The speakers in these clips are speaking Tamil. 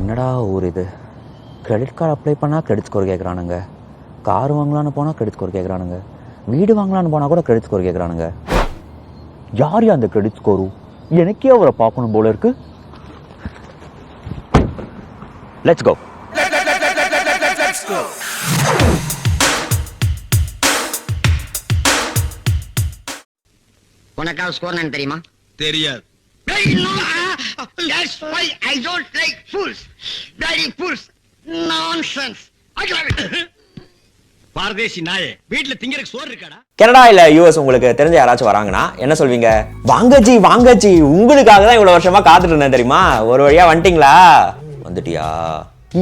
என்னடா ஊர் இது? கிரெடிட் கார்டு அப்ளை பண்ணால் கிரெடிட் ஸ்கோர் கேட்குறானுங்க, கார் வாங்கலான்னு போனால் கிரெடிட் ஸ்கோர் கேட்குறானுங்க, வீடு வாங்கலான்னு போனால் கூட கிரெடிட் ஸ்கோர் கேட்குறானுங்க. யார் அந்த கிரெடிட் ஸ்கோரு? எனக்கே அவரை பார்க்கணும் போல இருக்கு. Let's go. உனக்கு ஸ்கோர் என்ன தெரியுமா? தெரியாது. That's why I don't like fools. Bloody fools. Nonsense. பாரதேசி நாயே, வீட்ல திங்கறதுக்கு சோறு இருக்காடா? கனடா இல்ல யூஎஸ் உங்களுக்கு தெரிஞ்ச யாராச்சும் வராங்கன்னா என்ன சொல்வீங்க? வாங்கச்சி வாங்கச்சி, உங்களுக்காக தான் இவ்வளவு வருஷமா காத்துட்டு இருந்தேன் தெரியுமா, ஒரு வழியா வந்துட்டீங்களா? வந்துட்டியா?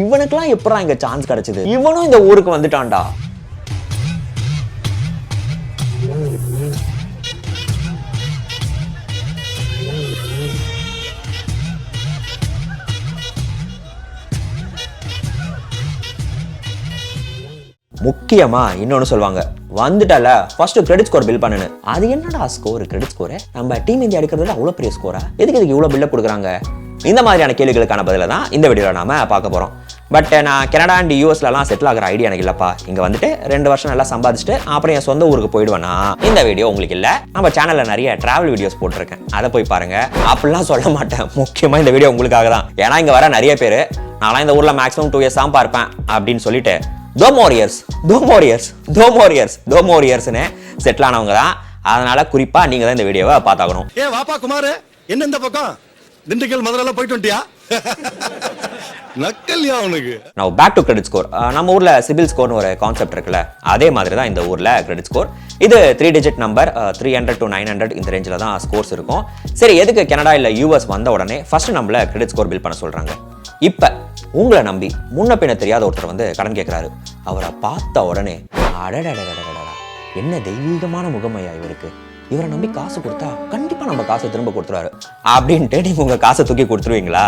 இவனுக்கெல்லாம் எப்படா இங்க சான்ஸ் கிடைச்சது? இவனும் இந்த ஊருக்கு வந்துட்டான்டா. முக்கியமா இன்னொன்னு சொல்லுவாங்க, வந்துட்டால ஃபர்ஸ்ட் கிரெடிட் ஸ்கோர் பில் பண்ணனு. அது என்னடா ஸ்கோர்? கிரெடிட் ஸ்கோர் நம்ம டீம் இந்தியா எடுக்கிறதுல அவ்வளவு பெரிய ஸ்கோரா? எதுக்கு இவ்வளவு பில்டப் கொடுக்குறாங்க? இந்த மாதிரியான கேள்விகளுக்கான பதில தான் இந்த வீடியோல நாம பார்க்க போறோம். பட் நான் கனடா அண்ட் யூஎஸ்லாம் செட்டில் ஆகிற ஐடியா எனக்கு இல்லப்பா. இங்க வந்துட்டு 2 வருஷம் நல்லா சம்பாதிச்சுட்டு அப்புறம் என் சொந்த ஊருக்கு போயிடுவேனா? இந்த வீடியோ உங்களுக்கு இல்ல. நம்ம சேனல்ல நிறைய டிராவல் வீடியோஸ் போட்டிருக்கேன், அதை போய் பாருங்க. அப்படிலாம் சொல்ல மாட்டேன். முக்கியமா இந்த வீடியோ உங்களுக்காக தான். ஏன்னா இங்க வர நிறைய பேர் நான்லாம் இந்த ஊர்ல மேக்ஸிமம் 2 இயர்ஸ் தான் பார்ப்பேன் அப்படின்னு சொல்லிட்டு தோமோரியர்ஸ்னு செட்டில் ஆனவங்க தான். அதனால குறிப்பா நீங்க தான் இந்த வீடியோவை பார்த்தாகணும். ஏ வாப்பா குமார், என்ன இந்த பக்கம் திண்டுக்கல் மதுரை எல்லாம் போயிட்டு வந்துட்டியா? நக்கல்யா உனக்கு. Now back to credit score. நம்ம ஊர்ல சிபில் ஸ்கோர்னு ஒரு கான்செப்ட் இருக்குல்ல, அதே மாதிரி தான் இந்த ஊர்ல கிரெடிட் ஸ்கோர். இது 3 டிஜிட் நம்பர், 300 to 900 இந்த ரேஞ்சில தான் ஸ்கோர்ஸ் இருக்கும். சரி, எதுக்கு கனடா இல்ல யூஎஸ் வந்த உடனே ஃபர்ஸ்ட் நம்மள கிரெடிட் ஸ்கோர் பில் பண்ண சொல்றாங்க? இப்ப உங்களை நம்பி முன்ன பின்ன தெரியாத ஒருத்தர் வந்து கடன் கேட்கிறாரு. அவரை பார்த்த உடனே அடடடடடடடா, என்ன தெய்வீகமான முகமையா இவருக்கு, இவரை நம்பி காசு கொடுத்தா கண்டிப்பா நம்ம காசை திரும்ப கொடுத்துருவாரு அப்படின்ட்டு நீங்க உங்க காசை தூக்கி கொடுத்துருவீங்களா?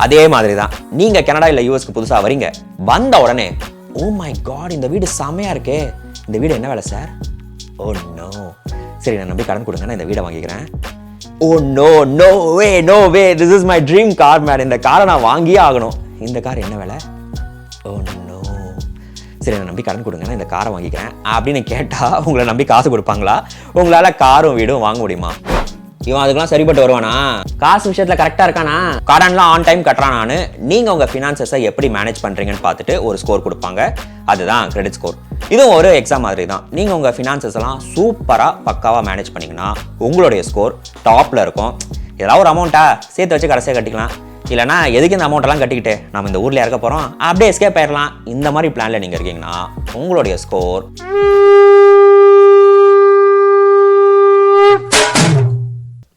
அதே மாதிரி தான் நீங்க கனடா இல்ல யூஎஸ்க்கு புதுசா வரீங்க. வந்த உடனே ஓ மை காட், இந்த வீடு செமையா இருக்கே, இந்த வீடு என்ன வேலை சார்? ஓ நோ, சரி நான் நம்பி கடன் கொடுங்க, நான் இந்த வீடை வாங்கிக்கிறேன். Oh no no way, this is my dream car man, இந்த காரை நான் வாங்கியே ஆகணும். இந்த கார் என்ன வேலை? ஓ நோ, சரி நான் நம்பி கடன் கொடுங்க, நான் இந்த காரை வாங்கிக்கிறேன் அப்படின்னு கேட்டா உங்களை நம்பி காசு கொடுப்பாங்களா? உங்களால காரும் வீடும் வாங்க முடியுமா? இவன் அதுக்கெல்லாம் சரிப்பட்டு வருவானா? காசு விஷயத்துல கரெக்டா இருக்கானா? கடன்லாம் ஆன் டைம் கட்டுறானான்னு நீங்க உங்க ஃபினான்சஸை எப்படி மேனேஜ் பண்றீங்கன்னு பார்த்துட்டு ஒரு ஸ்கோர் கொடுப்பாங்க. அதுதான் கிரெடிட் ஸ்கோர். இதுவும் ஒரு எக்ஸாம் மாதிரி தான். நீங்க உங்க ஃபினான்சஸ் எல்லாம் சூப்பரா பக்காவா மேனேஜ் பண்ணீங்கன்னா உங்களுடைய ஸ்கோர் டாப்ல இருக்கும். ஏதாவது ஒரு அமௌண்ட்டா சேர்த்து வச்சு கடைசியாக கட்டிக்கலாம். இல்லைனா எதுக்கு இந்த அமௌண்ட் எல்லாம் கட்டிக்கிட்டு நம்ம இந்த ஊர்ல இருக்க போறோம், அப்படியே எஸ்கேப் ஆயிடலாம். இந்த மாதிரி பிளான்ல நீங்க இருக்கீங்கன்னா உங்களுடைய ஸ்கோர்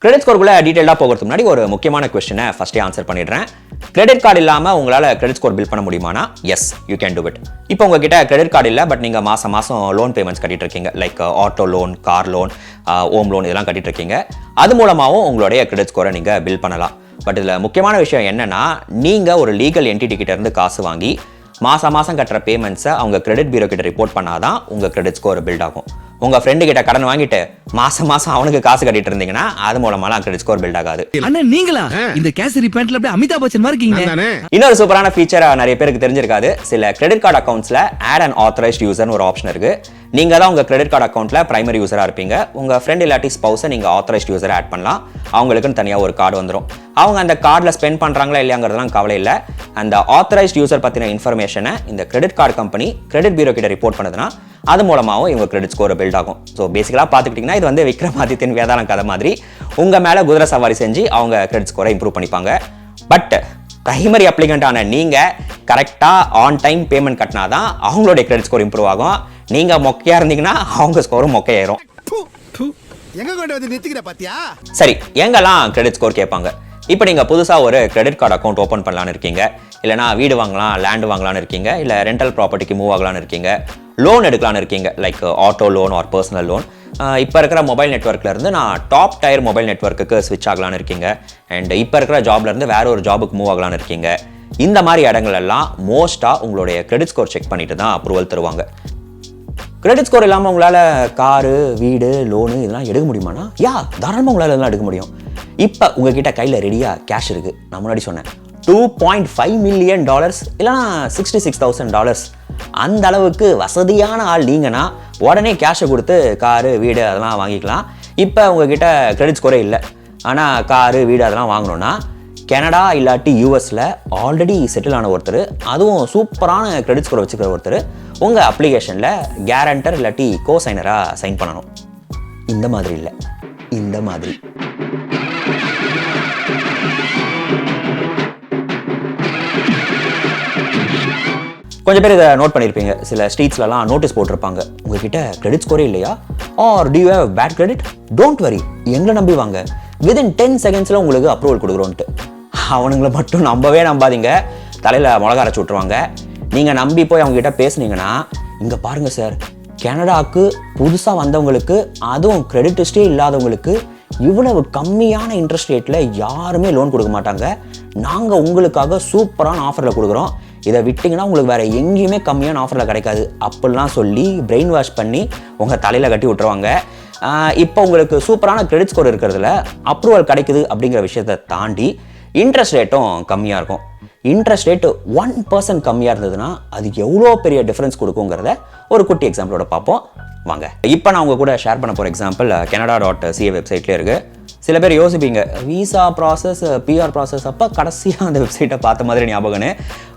கிரெடிட் ஸ்கோருக்குள்ள டீடைலா போகிறதுக்கு முன்னாடி ஒரு முக்கியமான क्वेश्चனை ஃபர்ஸ்டே ஆன்சர் பண்ணிடுறேன். கிரெடிட் கார்டு இல்லாம உங்களால கிரெடிட் ஸ்கோர் பில் பண்ண முடியுமானா? Yes, you can do it. இப்போ உங்ககிட்ட கிரெடிட் கார்டு இல்ல, பட் நீங்க மாசம் லோன் பேமெண்ட்ஸ் கட்டிட்டு இருக்கீங்க, like auto loan, car loan, home loan இதெல்லாம் கட்டிட்டு இருக்கீங்க. அது மூலமாவும் உங்களுடைய கிரெடிட் ஸ்கோரை நீங்க பில் பண்ணலாம். பட் இதுல முக்கியமான விஷயம் என்னன்னா, நீங்க ஒரு லீகல் என்டிட்டி கிட்ட இருந்து காசு வாங்கி மாசம் கட்டுற பேமெண்ட்ஸை அவங்க கிரெடிட் பியூரோ கிட்ட ரிப்போர்ட் பண்ணாதான் உங்க கிரெடிட் ஸ்கோர் பில்ட் ஆகும். உங்க ஃப்ரெண்டு கிட்ட கடன் வாங்கிட்டு மாசம் அவனுக்கு காசு கட்டிட்டு இருந்தீங்கன்னா அது மூலமாலாம் கிரெடிட் ஸ்கோர் பில்ட் ஆகாது. அண்ணா நீங்களா இந்த கேசரி பேண்ட்ல அப்படியே அமிதாப் பச்சன் மாதிரி இருக்கீங்க. இன்னொரு சூப்பரான ஃபீச்சர் நிறைய பேருக்கு தெரிஞ்சிருக்காது. சில கிரெடிட் கார்டு அக்கவுண்ட்ஸ்ல ஆட் அண்ட் ஆத்தரைஸ்ட் யூசர்னு ஒரு ஆப்ஷன் இருக்கு. நீங்க தான் உங்க கிரெடிட் கார்டு அக்கவுண்ட்ல பிரைமரி யூசரா இருப்பீங்க. உங்க ஃப்ரெண்ட் இல்லாட்டி ஸ்பௌஸை நீங்க ஆத்தரைஸ்ட் யூசர் ஆட் பண்ணலாம். அவங்களுக்குன்னு தனியா ஒரு கார்டு வந்துடும். அவங்க அந்த கார்டுல ஸ்பெண்ட் பண்றாங்களா இல்லையாங்கிறதுலாம் கவலை இல்லை. அந்த ஆத்தரைஸ்ட் யூசர் பத்தின இன்ஃபர்மேஷனை இந்த credit card company credit bureau கிட்ட ரிப்போர்ட் பண்ணுதுன்னா அது மூலமாகவும் இவங்க கிரெடிட் ஸ்கோர் பில்ட் ஆகும். ஸோ பேசிக்கலாக பார்த்துக்கிட்டிங்கன்னா இது வந்து விக்ரமாதித்யன் வேதாளம் கதை மாதிரி உங்கள் மேலே குதிரை சவாரி செஞ்சு அவங்க கிரெடிட் ஸ்கோரை இம்ப்ரூவ் பண்ணிப்பாங்க. பட் பிரைமரி அப்ளிகண்டான நீங்கள் கரெக்டாக ஆன் டைம் பேமெண்ட் கட்டினாதான் அவங்களுடைய கிரெடிட் ஸ்கோர் இம்ப்ரூவ் ஆகும். நீங்கள் மொக்கையாக இருந்தீங்கன்னா அவங்க ஸ்கோரும் மொக்கையாயிரும். சரி, எங்கெல்லாம் கிரெடிட் ஸ்கோர் கேட்பாங்க? இப்போ நீங்கள் புதுசாக ஒரு கிரெடிட் கார்டு அக்கௌண்ட் ஓப்பன் பண்ணலான்னு இருக்கீங்க, இல்லைனா வீடு வாங்கலாம், லேண்டு வாங்கலான்னு இருக்கீங்க, இல்லை ரெண்டல் ப்ராப்பர்ட்டிக்கு மூவ் ஆகலான்னு இருக்கீங்க, லோன் எடுக்கலான்னு இருக்கீங்க, like auto loan or personal loan. இப்போ இருக்கிற மொபைல் நெட்வொர்க்ல இருந்து நான் டாப் டயர் மொபைல் நெட்வொர்க்குக்கு ஸ்விட்ச் ஆகலான்னு இருக்கீங்க, அண்ட் இப்போ இருக்கிற ஜாப்ல இருந்து வேற ஒரு ஜாபுக்கு மூவ் ஆகலான்னு இருக்கீங்க. இந்த மாதிரி இடங்கள் எல்லாம் மோஸ்ட்டாக உங்களுடைய கிரெடிட் ஸ்கோர் செக் பண்ணிட்டு தான் அப்ரூவல் தருவாங்க. கிரெடிட் ஸ்கோர் இல்லாமல் உங்களால் காரு, வீடு, லோனு இதெல்லாம் எடுக்க முடியுமானா? தாராளமாக உங்களால் இதெல்லாம் எடுக்க முடியும். இப்போ உங்ககிட்ட கையில் ரெடியாக கேஷ் இருக்குது. நான் முன்னாடி சொன்னேன் $2.5 million இல்லைனா $66,000 அந்த அளவுக்கு வசதியான ஆள் நீங்கன்னா உடனே கேஷை கொடுத்து காரு வீடு அதெல்லாம் வாங்கிக்கலாம். இப்போ உங்ககிட்ட கிரெடிட் ஸ்கோரே இல்லை, ஆனால் காரு வீடு அதெல்லாம் வாங்கணுன்னா கனடா இல்லாட்டி யூஎஸில் ஆல்ரெடி செட்டில் ஆன ஒருத்தர், அதுவும் சூப்பரான கிரெடிட் ஸ்கோரை வச்சுக்கிற ஒருத்தர் உங்கள் அப்ளிகேஷனில் கேரண்டர் இல்லாட்டி கோசைனராக சைன் பண்ணணும். இந்த மாதிரி இல்லை, இந்த மாதிரி. கொஞ்சம் பேர் இதை நோட் பண்ணியிருப்பீங்க. சில ஸ்ட்ரீட்ஸ்லாம் நோட்டீஸ் போட்டிருப்பாங்க, உங்ககிட்ட கிரெடிட் ஸ்கோரே இல்லையா, or do you have bad credit, don't worry, எங்களை நம்பி வாங்க, வித்தின் 10 செகண்ட்ஸில் உங்களுக்கு அப்ரூவல் கொடுக்குறோன்ட்டு. அவனுங்களை மட்டும் நம்பவே நம்பாதீங்க, தலையில் மிளகா அரைச்சி விட்ருவாங்க. நீங்கள் நம்பி போய் அவங்ககிட்ட பேசுனீங்கன்னா, இங்கே பாருங்கள் சார், கனடாவுக்கு புதுசாக வந்தவங்களுக்கு, அதுவும் கிரெடிட் ஹிஸ்டரியே இல்லாதவங்களுக்கு இவ்வளவு கம்மியான இன்ட்ரெஸ்ட் ரேட்டில் யாருமே லோன் கொடுக்க மாட்டாங்க, நாங்கள் உங்களுக்காக சூப்பரான ஆஃபரில் கொடுக்குறோம், இதை விட்டிங்கன்னா உங்களுக்கு வேறு எங்கேயுமே கம்மியான ஆஃபரில் கிடைக்காது அப்படிலாம் சொல்லி பிரெயின் வாஷ் பண்ணி உங்கள் தலையில் கட்டி விட்டுருவாங்க. இப்போ உங்களுக்கு சூப்பரான கிரெடிட் ஸ்கோர் இருக்கிறதுல அப்ரூவல் கிடைக்குது அப்படிங்கிற விஷயத்தை தாண்டி இன்ட்ரெஸ்ட் ரேட்டும் கம்மியாக இருக்கும். இன்ட்ரெஸ்ட் ரேட்டு 1% கம்மியாக இருந்ததுன்னா அது எவ்வளோ பெரிய டிஃப்ரென்ஸ் கொடுக்குங்கிறத ஒரு குட்டி எக்ஸாம்பிளோட பார்ப்போம் வாங்க. இப்போ நான் உங்கள் கூட ஷேர் பண்ண போகிற எக்ஸாம்பிள் canada.ca வெப்சைட்லேயே இருக்குது. சில பேர் யோசிப்பீங்க, விசா ப்ராசஸ், பிஆர் ப்ராசஸ் அப்போ கடைசியாக அந்த வெப்சைட்டை பார்த்த மாதிரி ஞாபகம்னு.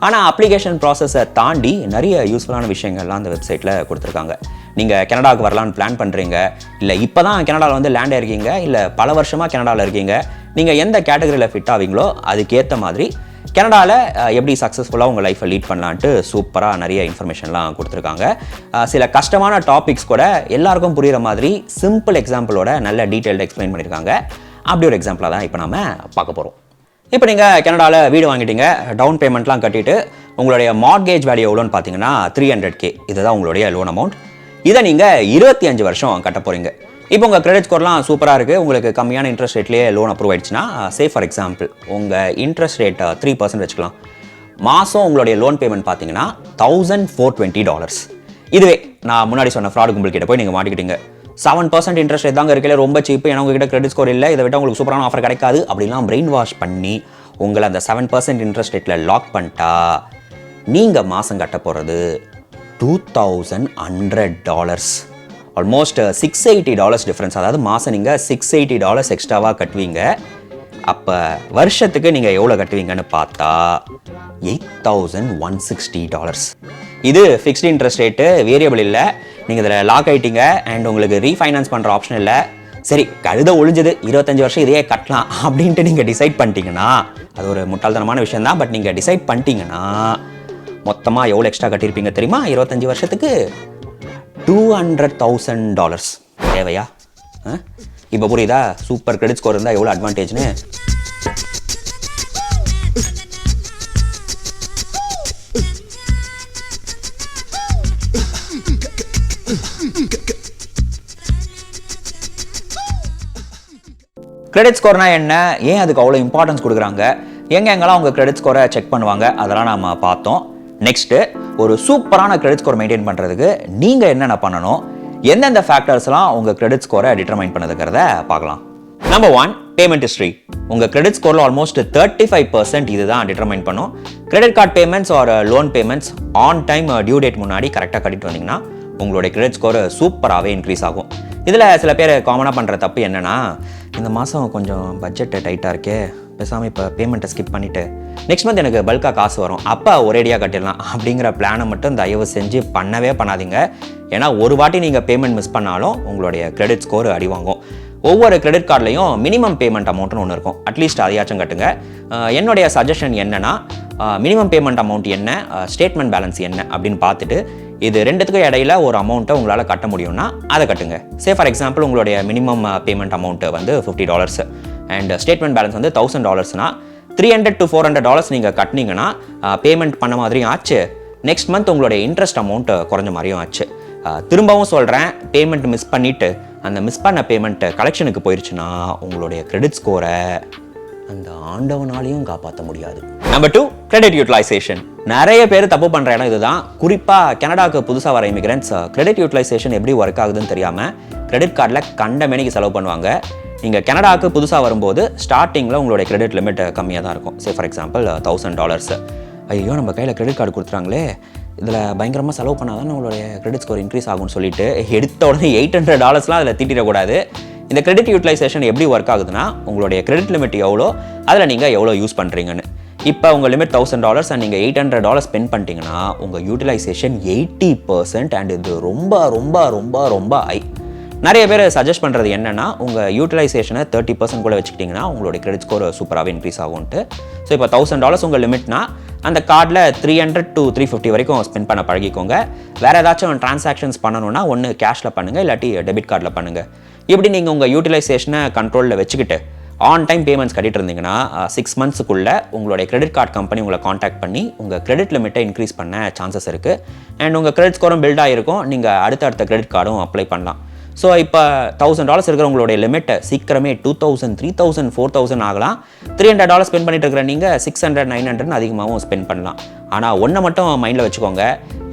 ஆனால் அப்ளிகேஷன் ப்ராசஸை தாண்டி நிறைய யூஸ்ஃபுல்லான விஷயங்கள்லாம் அந்த வெப்சைட்டில் கொடுத்துருக்காங்க. நீங்கள் கனடாவுக்கு வரலான்னு பிளான் பண்ணுறீங்க, இல்லை இப்போ தான் கனடாவில் வந்து லேண்ட் ஆகிருக்கீங்க, இல்லை பல வருஷமாக கனடாவில் இருக்கீங்க, நீங்கள் எந்த கேட்டகரியில் ஃபிட் ஆவீங்களோ அதுக்கேற்ற மாதிரி கனடாவில் எப்படி சக்ஸஸ்ஃபுல்லாக உங்கள் லைஃப்பை லீட் பண்ணலான்ட்டு சூப்பராக நிறைய இன்ஃபர்மேஷன்லாம் கொடுத்துருக்காங்க. சில கஷ்டமான டாபிக்ஸ் கூட எல்லாருக்கும் புரிகிற மாதிரி சிம்பிள் எக்ஸாம்பிளோட நல்ல டீட்டெயில்டு எக்ஸ்பிளைன் பண்ணியிருக்காங்க. அப்படி ஒரு எக்ஸாம்பிளாக தான் இப்போ நம்ம பார்க்க போகிறோம். இப்போ நீங்கள் கனடாவில் வீடு வாங்கிட்டீங்க, டவுன் பேமெண்ட்லாம் கட்டிட்டு உங்களுடைய மார்ட்கேஜ் வேல்யூ எவ்வளோன்னு பார்த்தீங்கன்னா 300K. இதுதான் உங்களுடைய லோன் அமௌண்ட். இதை நீங்கள் 25 வருஷம் கட்ட போகிறீங்க. இப்போ உங்கள் கிரெடிட் ஸ்கோர்லாம் சூப்பராக இருக்குது, உங்களுக்கு கம்மியான இன்ட்ரெஸ்ட் ரேட்லேயே லோன் அப்ரூவ் ஆயிடுச்சுன்னா, ஃபார் எக்ஸாம்பிள் உங்கள் இன்ட்ரெஸ்ட் ரேட் 3% வச்சுக்கலாம். மாதம் உங்களுடைய லோன் பேமெண்ட் பார்த்தீங்கன்னா $1,420. இதுவே நான் முன்னாடி சொன்ன ஃப்ராட் கும்பல் கிட்ட போய் நீங்கள் மாட்டிக்கிட்டீங்க, 7% இன்ட்ரெஸ்ட் ரேட் தாங்க இருக்கல, ரொம்ப சீப்பு, ஏன்னா உங்ககிட்ட கிரெடிட் ஸ்கோர் இல்லை, இதை விட்டு உங்களுக்கு சூப்பரான ஆஃபர் கிடைக்காது அப்படிலாம் பிரெயின் வாஷ் பண்ணி உங்களை அந்த 7% இன்ட்ரெஸ்ட் ரேட்டில் லாக் பண்ணிட்டா நீங்கள் மாதம் கட்ட போகிறது $2,100. Almost $680 difference. அதாவது மாதம் நீங்கள் $680 எக்ஸ்ட்ராவாக கட்டுவீங்க. அப்போ வருஷத்துக்கு நீங்கள் எவ்வளோ கட்டுவீங்கன்னு பார்த்தா $8,160. இது ஃபிக்ஸ்டு இன்ட்ரெஸ்ட் ரேட்டு, வேரியபிள் இல்லை. நீங்கள் இதில் லாக் ஆகிட்டீங்க அண்ட் உங்களுக்கு ரீஃபைனான்ஸ் பண்ணுற ஆப்ஷன் இல்லை. சரி, கழுத ஒழிஞ்சது, 25 வருஷம் இதையே கட்டலாம் அப்படின்ட்டு நீங்கள் டிசைட் பண்ணிட்டீங்கன்னா, அது ஒரு முட்டாள்தனமான விஷயம் தான். பட் நீங்கள் டிசைட் பண்ணிட்டீங்கன்னா மொத்தமாக எவ்வளோ எக்ஸ்ட்ரா கட்டியிருப்பீங்க தெரியுமா? 25 வருஷத்துக்கு $200,000. தேவையா? இப்போ புரியுதா சூப்பர் கிரெடிட் ஸ்கோர் இருந்தால் எவ்வளோ அட்வான்டேஜ்னு? கிரெடிட் ஸ்கோர்னா என்ன, ஏன் அதுக்கு அவ்வளோ இம்பார்ட்டன்ஸ் கொடுக்குறாங்க, எங்கெங்கெல்லாம் உங்கள் கிரெடிட் ஸ்கோரை செக் பண்ணுவாங்க, அதெல்லாம் நம்ம பார்த்தோம். நெக்ஸ்ட்டு ஒரு சூப்பரான கிரெடிட் ஸ்கோர் மெயின்டைன் பண்ணுறதுக்கு நீங்கள் என்னென்ன பண்ணணும், எந்தெந்த ஃபேக்டர்ஸ்லாம் உங்கள் கிரெடிட் ஸ்கோரை டிட்டர்மைன் பண்ணதுங்கிறத பார்க்கலாம். Number 1, payment history. உங்கள் கிரெடிட் ஸ்கோரில் ஆல்மோஸ்ட் 35% இதுதான் டிட்டர்மைன் பண்ணும். Credit card payments or loan payments on time due date முன்னாடி கரெக்டாக கட்டிட்டு வந்தீங்கன்னா உங்களுடைய கிரெடிட் ஸ்கோர் சூப்பராகவே இன்க்ரீஸ் ஆகும். இதில் சில பேர் காமனாக பண்ணுற தப்பு என்னென்னா, இந்த மாதம் கொஞ்சம் பட்ஜெட் டைட்டாக இருக்கே, பேசாமல் இப்போ பேமெண்ட்டை ஸ்கிப் பண்ணிவிட்டு நெக்ஸ்ட் மந்த் எனக்கு பல்காக காசு வரும், அப்போ ஒரேடியாக கட்டிடலாம் அப்படிங்கிற பிளானை மட்டும் தயவு செஞ்சு பண்ணவே பண்ணாதீங்க. ஏன்னா ஒரு வாட்டி நீங்கள் பேமெண்ட் மிஸ் பண்ணாலும் உங்களுடைய கிரெடிட் ஸ்கோர் அடி வாங்கும். ஒவ்வொரு கிரெடிட் கார்ட்லையும் மினிமம் பேமெண்ட் அமௌண்ட்னு ஒன்று இருக்கும், அட்லீஸ்ட் அதையாச்சும் கட்டுங்க. என்னுடைய சஜஷன் என்னென்னா, மினிமம் பேமெண்ட் அமௌண்ட் என்ன, ஸ்டேட்மெண்ட் பேலன்ஸ் என்ன அப்படின்னு பார்த்துட்டு இது ரெண்டுத்துக்கும் இடையில ஒரு அமௌண்ட்டை உங்களால் கட்ட முடியும்னா அதை கட்டுங்க. ஃபார் எக்ஸாம்பிள் உங்களுடைய மினிமம் பேமெண்ட் அமௌண்ட்டு வந்து $50 அண்ட் ஸ்டேட்மெண்ட் பேலன்ஸ் வந்து $1,000னா $300 to $400 நீங்கள் கட்டினீங்கன்னா பேமெண்ட் பண்ண மாதிரியும் ஆச்சு, நெக்ஸ்ட் மந்த் உங்களுடைய இன்ட்ரெஸ்ட் அமௌண்ட் குறைஞ்ச மாதிரியும் ஆச்சு. திரும்பவும் சொல்கிறேன், பேமெண்ட் மிஸ் பண்ணிவிட்டு அந்த மிஸ் பண்ண பேமெண்ட் கலெக்ஷனுக்கு போயிடுச்சுன்னா உங்களுடைய கிரெடிட் ஸ்கோரை அந்த ஆண்டவனாலையும் காப்பாற்ற முடியாது. Number 2, credit utilization. நிறைய பேர் தப்பு பண்ணுற இடம் இதுதான். குறிப்பாக கனடாவுக்கு புதுசாக வர இமிகிரண்ட்ஸ் கிரெடிட் யூட்டிலைசேஷன் எப்படி ஒர்க் ஆகுதுன்னு தெரியாமல் கிரெடிட் கார்டில் கண்ட மேனிக்கு செலவு பண்ணுவாங்க. நீங்கள் கனடாவுக்கு புதுசாக வரும்போது ஸ்டார்டிங்கில் உங்களுடைய கிரெடிட் லிமிட் கம்மியாக தான் இருக்கும். For example $1000. ஐயோ நம்ம கையில் கிரெடிட் கார்டு கொடுத்துறாங்களே, இதில் பயங்கரமாக செலவு பண்ணால் தான் உங்களுடைய கிரெடிட் ஸ்கோர் இன்க்ரீஸ் ஆகும்னு சொல்லிட்டு எடுத்த உடனே $800 அதில் தீட்டிடக்கூடாது. இந்த கிரெடிட் யூட்டிலைசேஷன் எப்படி ஒர்க் ஆகுதுன்னா, உங்களுடைய கிரெடிட் லிமிட் எவ்வளோ, அதில் நீங்கள் எவ்வளோ யூஸ் பண்ணுறீங்கன்னு. இப்போ உங்கள் லிமிட் $1000 அண்ட் நீங்கள் $800 ஸ்பெண்ட் பண்ணிட்டீங்கன்னா உங்கள் யூட்டிலைசேஷன் 80%. அண்ட் இது ரொம்ப ரொம்ப ரொம்ப ரொம்ப ஹை. நிறைய பேர் சஜஸ்ட் பண்ணுறது என்னென்னா, உங்கள் யூட்டிலைசேஷனை 30% கூட வச்சுக்கிட்டிங்கன்னா உங்களுடைய கிரெடிட் ஸ்கோர் சூப்பராகவே இன்க்ரீஸ் ஆகும்ட்டு. ஸோ இப்போ $1000 உங்கள் லிமிட்னா அந்த கார்டில் 300 to 350 வரைக்கும் ஸ்பெண்ட் பண்ண பழகிக்கோங்க. வேறு ஏதாச்சும் டிரான்சாக்ஷன்ஸ் பண்ணணுன்னா ஒன்று கேஷில் பண்ணுங்கள், இல்லாட்டி டெபிட் கார்டில் பண்ணுங்கள். இப்படி நீங்கள் உங்கள் யூட்டிலைசேஷனை கண்ட்ரோலில் வச்சுக்கிட்டு ஆன் டைம் பேமெண்ட்ஸ் கட்டிட்டு இருந்தீங்கன்னா 6 மந்த்ஸுக்குள்ளே உங்களுடைய கிரெடிட் கார்டு கம்பெனி உங்களை காண்டாக்ட் பண்ணி உங்கள் கிரெடிட் லிமிட்டை இன்க்ரீஸ் பண்ண சான்சஸ் இருக்குது. அண்ட் உங்கள் கிரெடிட் ஸ்கோரும் பில்ட் ஆகிருக்கும், நீங்கள் அடுத்த கிரெடிட் கார்டும் அப்ளை பண்ணலாம். ஸோ இப்போ $1000 இருக்கிற உங்களுடைய லிமிட்டை சீக்கிரமே 2000, 3000, 4000 ஆகலாம். $300 ஸ்பெண்ட் பண்ணிட்டு இருக்கிற நீங்கள் 600, 900 அதிகமாகவும் ஸ்பெண்ட் பண்ணலாம். ஆனால் ஒன்றை மட்டும் மைண்டில் வச்சுக்கோங்க,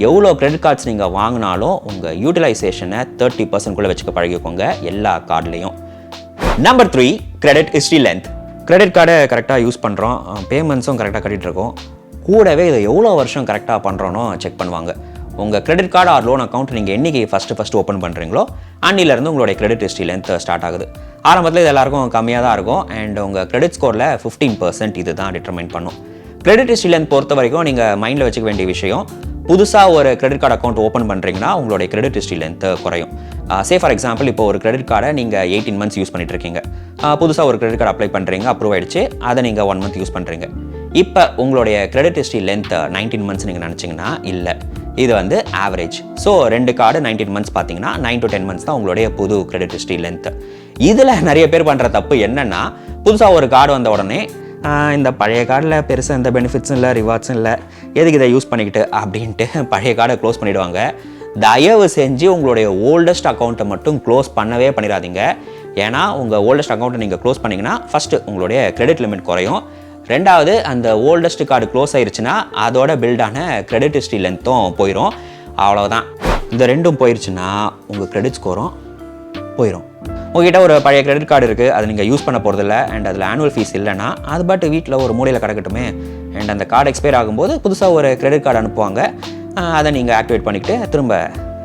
எவ்வளோ கிரெடிட் கார்ட்ஸ் நீங்கள் வாங்கினாலும் உங்கள் யூட்டிலைசேஷனை 30% கூட வச்சுக்க பழகிக்கோங்க எல்லா கார்டுலேயும். Number 3, credit history length. Credit கார்டை கரெக்டாக யூஸ் பண்ணுறோம், பேமெண்ட்ஸும் கரெக்டாக கட்டிகிட்டு இருக்கோம், கூடவே இதை எவ்வளோ வருஷம் கரெக்டாக பண்ணுறோன்னு செக் பண்ணுவாங்க. உங்கள் credit card or loan account நீங்கள் என்றைக்கு ஃபஸ்ட்டு ஓப்பன் பண்ணுறீங்களோ அன்னிலேருந்து உங்களுடைய கிரெடிட் ஹிஸ்ட்ரி லென்த் ஸ்டார்ட் ஆகுது. ஆரம்பத்தில் இது எல்லாருக்கும் கம்மியாக தான் இருக்கும். அண்ட் உங்கள் கிரெடிட் ஸ்கோரில் 15% இது தான் டிட்டர்மைன் பண்ணும். கிரெடிட் ஹிஸ்ட்ரி லென்த் பொறுத்த வரைக்கும் நீங்கள் மைண்டில் வச்சுக்க வேண்டிய விஷயம், புதுசாக ஒரு கிரெடிட் கார்டு அக்கௌண்ட் ஓப்பன் பண்ணுறீங்கன்னா உங்களுடைய கிரெடிட் ஹிஸ்ட்ரி லென்த் குறையும். ஃபார் எக்ஸாம்பிள் இப்போ ஒரு கிரெடிட் கார்டை நீங்கள் 18 months யூஸ் பண்ணிட்டு இருக்கீங்க. புதுசாக ஒரு கிரெடிட் கார்டு அப்ளை பண்ணுறீங்க, அப்ரூவ் ஆயிடுச்சு, அதை நீங்கள் 1 month யூஸ் பண்ணுறீங்க. இப்போ உங்களுடைய கிரெடிட் ஹிஸ்ட்ரி லென்த் 19 months நீங்கள் நினச்சிங்கன்னா இல்லை, இது வந்து ஆவரேஜ். ஸோ 2 கார்டு 19 months பார்த்தீங்கன்னா 9 to 10 months தான் உங்களுடைய புது கிரெடிட் ஹிஸ்ட்ரி லென்த். இதில் நிறைய பேர் பண்ணுற தப்பு என்னென்னா, புதுசாக ஒரு கார்டு வந்த உடனே இந்த பழைய கார்டில் பெருசாக எந்த பெனிஃபிட்ஸும் இல்லை, ரிவார்ட்ஸும் இல்லை, எதுக்கு இதை யூஸ் பண்ணிக்கிட்டு அப்படின்ட்டு பழைய கார்டை க்ளோஸ் பண்ணிவிடுவாங்க. தயவு செஞ்சு உங்களுடைய ஓல்டஸ்ட் அக்கௌண்ட்டை மட்டும் க்ளோஸ் பண்ணவே பண்ணிடாதீங்க. ஏன்னா உங்கள் ஓல்டஸ்ட் அக்கௌண்ட்டை நீங்கள் க்ளோஸ் பண்ணிங்கன்னா ஃபஸ்ட்டு உங்களுடைய கிரெடிட் லிமிட் குறையும், ரெண்டாவது அந்த ஓல்டஸ்ட் கார்டு க்ளோஸ் ஆயிடுச்சுன்னா அதோட பில்டான கிரெடிட் ஹிஸ்ட்ரி லென்த்தும் போயிடும். அவ்வளோதான். இந்த ரெண்டும் போயிடுச்சுன்னா உங்கள் கிரெடிட் ஸ்கோரும் போயிடும். உங்ககிட்ட ஒரு பழைய கிரெடிட் கார்டு இருக்குது, அதை நீங்கள் யூஸ் பண்ண போகிறதில்ல, அண்ட் அதில் ஆனுவல் ஃபீஸ் இல்லைன்னா அது பாட்டு வீட்டில் ஒரு மூலையில் கிடக்கட்டுமே. அண்ட் அந்த கார்டு எக்ஸ்பயர் ஆகும்போது புதுசாக ஒரு கிரெடிட் கார்டு அனுப்புவாங்க, அதை நீங்கள் ஆக்டிவேட் பண்ணிக்கிட்டு திரும்ப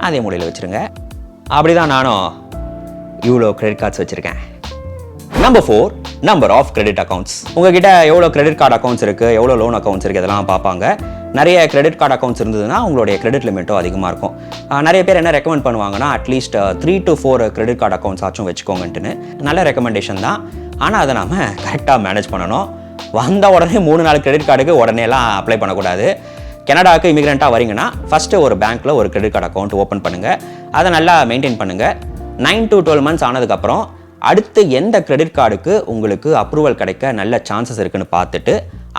அதே மூலையில் வச்சுருங்க. அப்படி தான் நானும் இவ்வளோ கிரெடிட் கார்ட்ஸ் வச்சுருக்கேன். Number 4, number of credit accounts. உங்ககிட்ட எவ்வளோ கிரெடிட் கார்டு அக்கௌண்ட்ஸ் இருக்குது, எவ்வளோ லோன் அக்கௌண்ட்ஸ் இருக்குது, இதெல்லாம் பார்ப்பாங்க. நிறைய கிரெடிட் கார்டு அக்கௌண்ட்ஸ் இருந்ததுன்னா உங்களுடைய கிரெடிட் லிமிட்டும் அதிகமாக இருக்கும். நிறைய பேர் என்ன ரெக்கமெண்ட் பண்ணுவாங்கன்னா, at least 3 to 4 credit card accounts ஆச்சும் வச்சுக்கோங்கன்ட்டுன்னு. நல்ல ரெக்கமெண்டேஷன் தான், ஆனால் அதை நம்ம கரெக்டாக மேனேஜ் பண்ணணும். வந்த உடனே 3-4 கிரெடிட் கார்டுக்கு உடனேலாம் அப்ளை பண்ணக்கூடாது. கனடாவுக்கு இமிகிரண்ட்டாக வரீங்கன்னா ஃபஸ்ட்டு ஒரு பேங்க்கில் ஒரு கிரெடிட் கார்டு அக்கௌண்ட் ஓப்பன் பண்ணுங்கள், அதை நல்லா மெயின்டைன் பண்ணுங்கள். 9 to 12 months ஆனதுக்கப்புறம் அடுத்து எந்த கிரெடிட் கார்டுக்கு உங்களுக்கு அப்ரூவல் கிடைக்க நல்ல சான்சஸ் இருக்குன்னு பார்த்துட்டு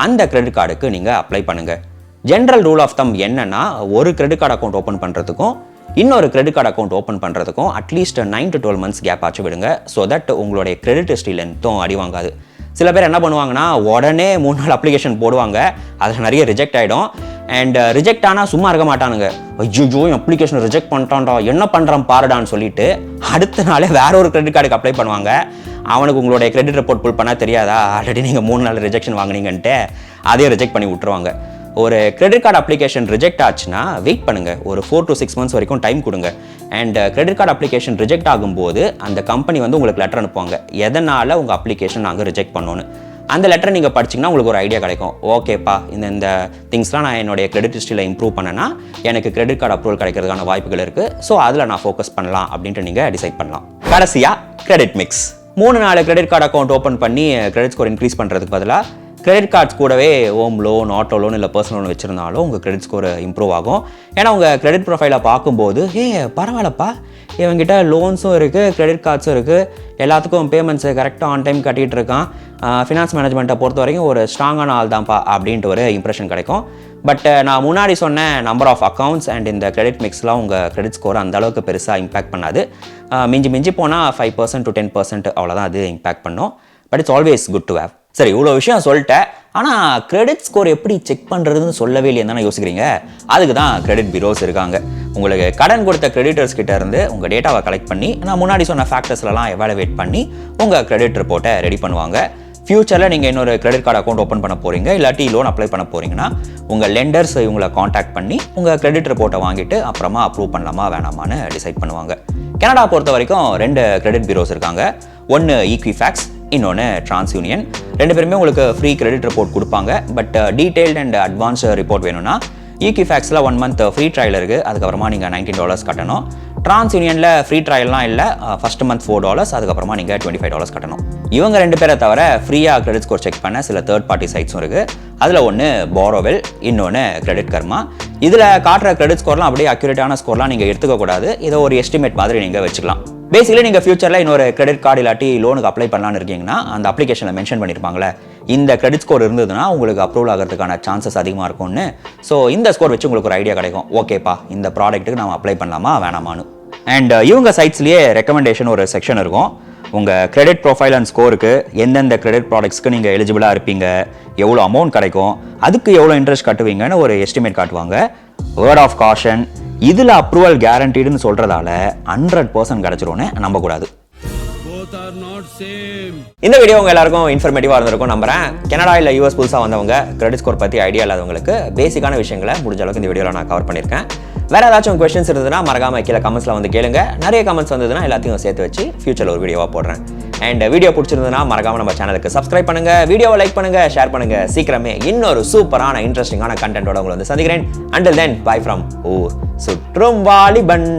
அந்த கிரெடிட் கார்டுக்கு நீங்கள் அப்ளை பண்ணுங்கள். ஜென்ரல் ரூல் ஆஃப் தம் என்னன்னா, ஒரு கிரெடிட் கார்டு அக்கௌண்ட் ஓப்பன் பண்ணுறதுக்கும் இன்னொரு கிரெடிட் கார்டு அக்கௌண்ட் ஓப்பன் பண்ணுறதுக்கும் அட்லீஸ்ட் 9 to 12 months கேப் ஆச்சு விடுங்க. ஸோ தட் உங்களுடைய கிரெடிட் ஹிஸ்ட்ரி லென்த்தும் அடி வாங்காது. சில பேர் என்ன பண்ணுவாங்கன்னா, உடனே 3-4 அப்ளிகேஷன் போடுவாங்க, அதில் நிறைய ரிஜெக்ட் ஆகிடும். அண்ட் ரிஜெக்ட் ஆனால் சும்மா இருக்க மாட்டானுங்க. ஐயோ அப்ளிகேஷன் ரிஜெக்ட் பண்ணிட்டான்டா, என்ன பண்ணுறான் பாருடான்னு சொல்லிட்டு அடுத்த நாளே வேற ஒரு கிரெடிட் கார்டுக்கு அப்ளை பண்ணுவாங்க. அவனுக்கு உங்களுடைய கிரெடிட் ரிப்போர்ட் புல் பண்ணால் தெரியாதா, ஆல்ரெடி நீங்கள் 3-4 ரிஜெக்ஷன் வாங்கினீங்கன்ட்டு அதே ரிஜெக்ட் பண்ணி விட்டுருவாங்க. ஒரு கிரெடிட் கார்டு அப்ளிகேஷன் ரிஜெக்ட் ஆச்சுன்னா வெயிட் பண்ணுங்கள், ஒரு 4 to 6 months வரைக்கும் டைம் கொடுங்க. And credit card application reject ஆகும்போது அந்த கம்பெனி வந்து உங்களுக்கு லெட்டர் அனுப்புவாங்க, எதனால் உங்கள் அப்ளிகேஷன் நாங்கள் ரிஜெக்ட் பண்ணோன்னு. அந்த லெட்டரை நீங்கள் படிச்சிங்கன்னா உங்களுக்கு ஒரு ஐடியா கிடைக்கும். ஓகேப்பா, இந்த திங்ஸ்லாம் நான் என்னுடைய கிரெடிட் ஹிஸ்ட்ரியில் இம்ப்ரூவ் பண்ணேன்னா எனக்கு கிரெடிட் கார்டு அப்ரூவல் கிடைக்கிறதுக்கான வாய்ப்புகள் இருக்குது, ஸோ அதில் நான் ஃபோக்கஸ் பண்ணலாம் அப்படின்ட்டு நீங்கள் டிசைட் பண்ணலாம். கடைசியாக credit mix. 3-4 credit card account open பண்ணி கிரெடிட் ஸ்கோர் இன்க்ரீஸ் பண்ணுறதுக்கு பதிலாக கிரெடிட் கார்ட்ஸ் கூடவே ஹோம் லோன், ஆட்டோ லோன், இல்லை பர்சனல் லோன் வச்சுருந்தாலும் உங்கள் கிரெடிட் ஸ்கோர் இம்ப்ரூவ் ஆகும். ஏன்னா உங்கள் கிரெடிட் ப்ரொஃபைலை பார்க்கும்போது பரவாயில்லப்பா, இவங்ககிட்ட லோன்ஸும் இருக்குது, கிரெடிட் கார்ட்ஸும் இருக்குது, எல்லாத்துக்கும் பேமெண்ட்ஸு கரெக்டாக ஆன் டைம் கட்டிகிட்டு இருக்கான், ஃபினான்ஸ் மேனேஜ்மெண்ட்டை பொறுத்த வரைக்கும் ஒரு ஸ்ட்ராங்கான ஆள் தான்ப்பா அப்படின்ட்டு ஒரு இம்ப்ரெஷன் கிடைக்கும். பட் நான் முன்னாடி சொன்ன நம்பர் ஆஃப் அக்கௌண்ட்ஸ் அண்ட் இந்த கிரெடிட் மிக்ஸ்லாம் உங்கள் கிரெடிட் ஸ்கோர் அந்த அளவுக்கு பெருசாக இம்பாக்ட் பண்ணாது. மிஞ்சி போனால் 5% to 10% அவ்வளோதான் அது இம்பாக்ட் பண்ணும். But it's always good to have. சரி, இவ்வளோ விஷயம் சொல்லிட்டேன். ஆனால் கிரெடிட் ஸ்கோர் எப்படி செக் பண்ணுறதுன்னு சொல்லவே இல்லைன்னு தானே யோசிக்கிறீங்க. அதுக்கு தான் கிரெடிட் பியூரோஸ் இருக்காங்க. உங்களுக்கு கடன் கொடுத்த கிரெடிட்டர்ஸ் கிட்ட இருந்து உங்கள் டேட்டாவை கலெக்ட் பண்ணி நான் முன்னாடி சொன்ன ஃபேக்டர்ஸ்லாம் எவாலுவேட் பண்ணி உங்கள் கிரெடிட் ரிப்போர்ட்டை ரெடி பண்ணுவாங்க. ஃபியூச்சரில் நீங்கள் இன்னொரு கிரெடிட் கார்டு அக்கௌண்ட் ஓப்பன் பண்ண போகிறீங்க, இல்லாட்டி லோன் அப்ளை பண்ண போகிறீங்கன்னா உங்கள் லெண்டர்ஸ் இவங்களை காண்டாக்ட் பண்ணி உங்கள் கிரெடிட் ரிப்போர்ட்டை வாங்கிட்டு அப்புறமா அப்ரூவ் பண்ணலாமா வேணாமான்னு டிசைட் பண்ணுவாங்க. கனடா பொறுத்த வரைக்கும் 2 கிரெடிட் பியூரோஸ் இருக்காங்க. ஒன்று ஈக்விஃபேக்ஸ், இன்னொன்று டிரான்ஸ்யூனியன். 2 பேருமே உங்களுக்கு ஃப்ரீ கிரெடிட் ரிப்போர்ட் கொடுப்பாங்க. But detailed and advance report வேணும்னா ஈக்விஃபேக்ஸில் 1 மந்த் ஃப்ரீ ட்ரையல் இருக்குது, அதுக்கப்புறமா நீங்கள் $19 கட்டணும். டிரான்ஸ்யூனியனில் ஃப்ரீ ட்ரையல்லாம் இல்லை, ஃபர்ஸ்ட் மந்த் $4, அதுக்கப்புறமா நீங்கள் $25 கட்டணும். இவங்க 2 பேரை தவிர ஃப்ரீயாக கிரெடிட் ஸ்கோர் செக் பண்ண சில தேர்ட் பார்ட்டி சைட்ஸும் இருக்குது. அதில் ஒன்று போரோவெல், இன்னொன்று கிரெடிட் கர்மா. இதில் காட்டுற கிரெடிட் ஸ்கோர்லாம் அப்படியே அக்யூரேட்டான ஸ்கோர்லாம் நீங்கள் எடுத்துக்கக்கூடாது. இதை ஒரு எஸ்டிமேட் மாதிரி நீங்கள் வச்சுக்கலாம். பேசிக்கலி நீங்கள் ஃபியூச்சரில் இன்னொரு கிரெடிட் கார்டு இல்லாட்டி லோனுக்கு அப்ளை பண்ணலான்னு இருக்கீங்கன்னா அந்த அப்ளிகேஷனில் மென்ஷன் பண்ணியிருப்பாங்களே இந்த கிரெடிட் ஸ்கோர் இருந்ததுன்னா உங்களுக்கு அப்ரூவல் ஆகிறதுக்கான சான்சஸ் அதிகமாக இருக்கும்னு. ஸோ இந்த ஸ்கோர் வச்சு உங்களுக்கு ஒரு ஐடியா கிடைக்கும், ஓகேப்பா இந்த ப்ராடக்ட்டுக்கு நம்ம அப்ளை பண்ணலாமா வேணாமான்னு. அண்ட் இவங்க சைட்ஸ்லேயே ரெக்கமெண்டேஷன் ஒரு செக்ஷன் இருக்கும். உங்கள் கிரெடிட் ப்ரொஃபைல் அண்ட் ஸ்கோருக்கு எந்தெந்த கிரெடிட் ப்ராடக்ட்ஸ்க்கு நீங்கள் எலிஜிபிளாக இருப்பீங்க, எவ்வளோ அமௌண்ட் கிடைக்கும், அதுக்கு எவ்வளோ இன்ட்ரெஸ்ட் கட்டுவீங்கன்னு ஒரு எஸ்டிமேட் காட்டுவாங்க. வேர்ட் ஆஃப் காஷன், இதில் அப்ரூவல் கேரண்டீடுன்னு சொல்கிறதால 100% கிடச்சிரும்னு நம்பக்கூடாது. இந்த வீடியோ உங்க எல்லாருக்கும் இன்ஃபர்மேட்டிவா இருந்திருக்கும் நம்புறேன். கனடா இல்ல யூஎஸ் புதுசா வந்தவங்க கிரெடிட் ஸ்கோர் பத்தி ஐடியா இல்லாதவங்களுக்கு பேசிக்கான விஷயங்களை முடிஞ்ச அளவுக்கு இந்த வீடியோல நான் கவர் பண்ணியிருக்கேன். வேற ஏதாச்சும் கொஸ்டின்ஸ் இருந்ததுன்னா மறக்காம கீழே கமெண்ட்ஸ்ல வந்து கேளுங்க. நிறைய கமெண்ட்ஸ் வந்ததுன்னா எல்லாத்தையும் சேர்த்து வச்சு ஃபியூச்சர்ல ஒரு வீடியோவா போடுறேன். அண்ட் வீடியோ பிடிச்சிருந்ததுன்னா மறக்காம நம்ம சேனலுக்கு சப்ஸ்கிரைப் பண்ணுங்க, வீடியோவை லைக் பண்ணுங்க, ஷேர் பண்ணுங்க. சீக்கிரமே இன்னொரு சூப்பரான இன்ட்ரெஸ்டிங்கான கண்டென்ட்டோட உங்களை வந்து சந்திக்கிறேன். Until then, bye from ஊர் சுற்றும் வாலிபன்.